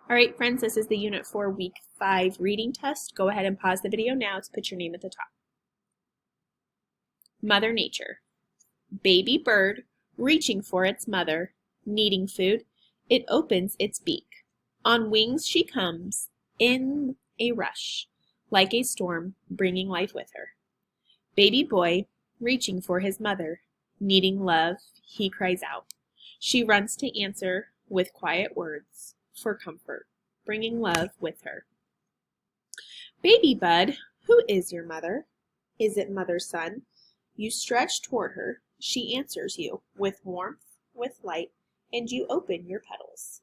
All right, friends, this is the Unit 4 Week 5 reading test. Go ahead and pause the video now to put your name at the top. Mother Nature. Baby bird, reaching for its mother, needing food, it opens its beak. On wings she comes, in a rush, like a storm, bringing life with her. Baby boy, reaching for his mother, needing love, he cries out. She runs to answer with quiet words, for comfort, bringing love with her. Baby bud, who is your mother? Is it mother's son? You stretch toward her, she answers you with warmth, with light, and you open your petals.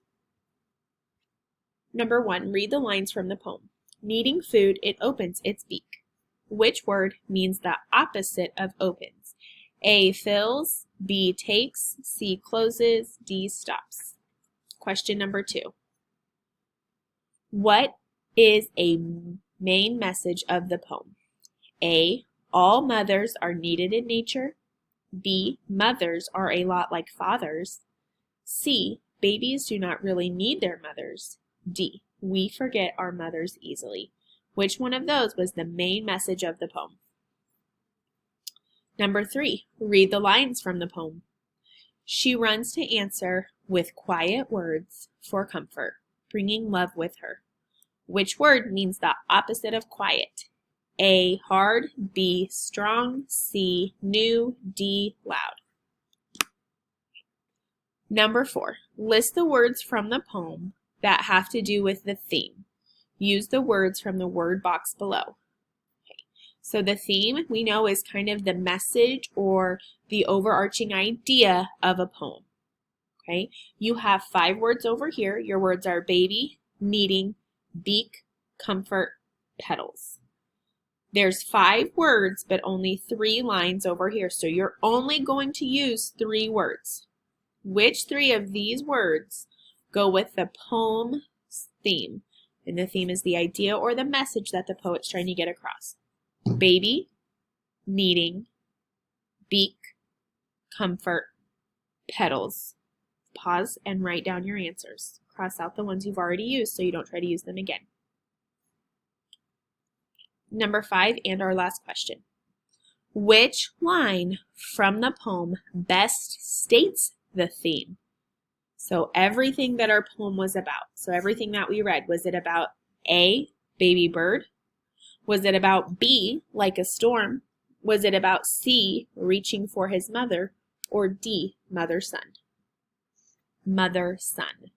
Number 1, read the lines from the poem. Needing food, it opens its beak. Which word means the opposite of opens? A, fills, B, takes, C, closes, D, stops. Question number 2. What is a main message of the poem? A, all mothers are needed in nature. B, mothers are a lot like fathers. C, babies do not really need their mothers. D, we forget our mothers easily. Which one of those was the main message of the poem? Number 3, read the lines from the poem. She runs to answer with quiet words for comfort, bringing love with her. Which word means the opposite of quiet? A, hard, B, strong, C, new, D, loud. Number 4, list the words from the poem that have to do with the theme. Use the words from the word box below. Okay. So the theme we know is kind of the message or the overarching idea of a poem. Okay, you have 5 words over here. Your words are baby, needing, beak, comfort, petals. There's 5 words, but only 3 lines over here. So you're only going to use 3 words. Which 3 of these words go with the poem's theme? And the theme is the idea or the message that the poet's trying to get across. Baby, needing, beak, comfort, petals. Pause and write down your answers. Cross out the ones you've already used so you don't try to use them again. Number 5 and our last question. Which line from the poem best states the theme? So everything that our poem was about, so everything that we read, was it about A, baby bird? Was it about B, like a storm? Was it about C, reaching for his mother? Or D, mother son? Mother son.